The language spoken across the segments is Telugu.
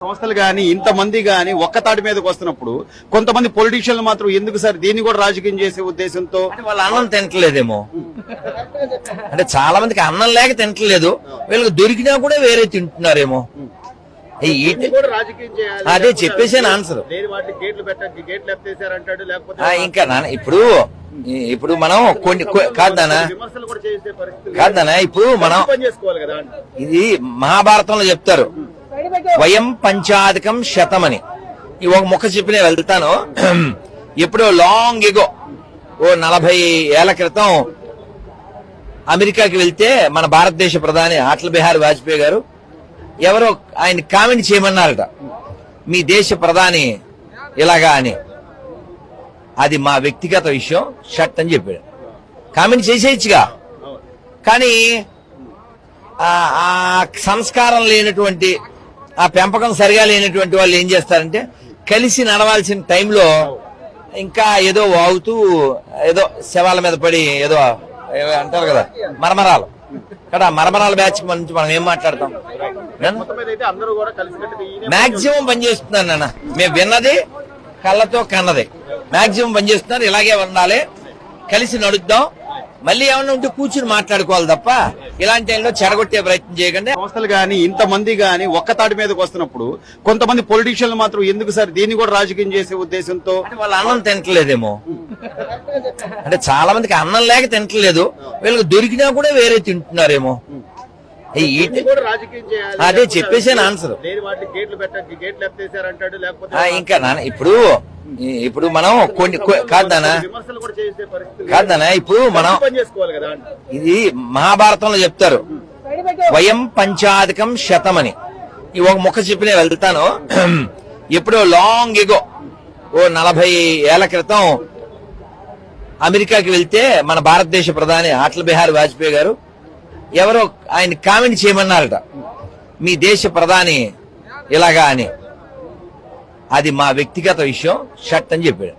సంస్థలు గాని ఇంతమంది గాని ఒక్క తాటి మీదకి వస్తున్నప్పుడు కొంతమంది పొలిటీషియన్లు మాత్రం ఎందుకు సార్ దీన్ని కూడా రాజకీయం చేసే ఉద్దేశంతో వాళ్ళ అన్నం తింటలేదేమో. అంటే చాలా మందికి అన్నం లేక తింటలేదు, వీళ్ళకి దొరికినా కూడా వేరే తింటున్నారేమో. అదే చెప్పేసాను ఆన్సర్. ఇంకా ఇప్పుడు మనం కొన్ని కాదనా ఇప్పుడు మనం ఇది మహాభారతంలో చెప్తారు, వయం పంచాధికం శతమని. ఈ ఒక ముఖ చెప్పి నేను వెళ్తాను. ఎప్పుడో లాంగ్ ఎగో 40 ఏళ్ల క్రితం అమెరికాకి వెళ్తే మన భారతదేశ ప్రధాని అటల్ బిహారీ వాజ్పేయి గారు ఎవరో ఆయన కామెంట్ చేయమన్నారట, మీ దేశ ప్రధాని ఇలాగా అని. అది మా వ్యక్తిగత విషయం, షట్ అని చెప్పాడు. కామెంట్ చేసేయచ్చుగా, కానీ ఆ సంస్కారం లేనటువంటి, ఆ పెంపకం సరిగా లేనటువంటి వాళ్ళు ఏం చేస్తారంటే కలిసి నడవాల్సిన టైంలో ఇంకా ఏదో వాగుతూ ఏదో శవాల మీద పడి ఏదో అంటారు కదా మరమరాలు. కదా మరమరాల బ్యాచ్ నుంచి మనం ఏం మాట్లాడతాం? మాక్సిమం పనిచేస్తున్నారు నాన్న, మేము విన్నది కళ్ళతో కన్నది. మాక్సిమం పనిచేస్తున్నారు, ఇలాగే ఉండాలి, కలిసి నడుద్దాం. మళ్ళీ ఏమన్నా ఉంటే కూర్చుని మాట్లాడుకోవాలి తప్ప ఇలాంటి టైంలో చెడగొట్టే ప్రయత్నం చేయకండి. సంస్థలు గాని ఇంతమంది గాని ఒక్క తాటి మీదకి వస్తున్నప్పుడు కొంతమంది పొలిటీషియన్లు మాత్రం ఎందుకు సార్ దీన్ని కూడా రాజకీయం చేసే ఉద్దేశంతో వాళ్ళ అన్నం తింటలేదేమో. అంటే చాలా మందికి అన్నం లేక తింటలేదు, వీళ్ళకి దొరికినా కూడా వేరే తింటున్నారేమో. అదే చెప్పేసాను ఆన్సర్. ఇంకా ఇప్పుడు మనం కొన్ని కాదనా ఇప్పుడు మనం ఇది మహాభారతంలో చెప్తారు, వయం పంచాధికం శతమని. ఈ ఒక ముఖ చెప్పి నేను వెళ్తాను. ఎప్పుడో లాంగ్ ఎగో 40 ఏళ్ల క్రితం అమెరికాకి వెళ్తే మన భారతదేశ ప్రధాని అటల్ బిహారీ వాజ్పేయి గారు ఎవరో ఆయన కామెంట్ చేయమన్నారట, మీ దేశ ప్రధాని ఇలాగా అని. అది మా వ్యక్తిగత విషయం, షట్ అని చెప్పాడు.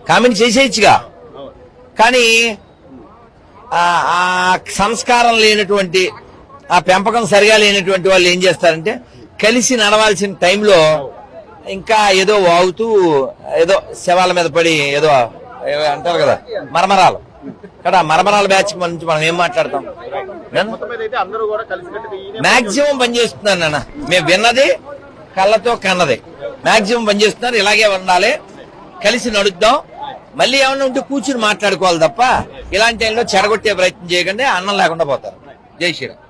కామెంట్ చేసేయచ్చుగా, కానీ ఆ సంస్కారం లేనటువంటి, ఆ పెంపకం సరిగా లేనటువంటి వాళ్ళు ఏం చేస్తారంటే కలిసి నడవాల్సిన టైంలో ఇంకా ఏదో వాగుతూ ఏదో శవాల మీద పడి ఏదో అంటారు కదా మరమరాలు. కదా మరమరాల బ్యాచ్ నుంచి మనం ఏం మాట్లాడతాం? మాక్సిమం పనిచేస్తున్నారు నాన్న, మేము విన్నది కళ్ళతో కన్నది. మాక్సిమం పనిచేస్తున్నారు, ఇలాగే ఉండాలి, కలిసి నడుద్దాం. మళ్ళీ ఏమన్నా ఉంటే కూర్చుని మాట్లాడుకోవాలి తప్ప ఇలాంటి టైంలో చెడగొట్టే ప్రయత్నం చేయకండి, అన్నం లేకుండా పోతారు. జై శ్రీరామ్.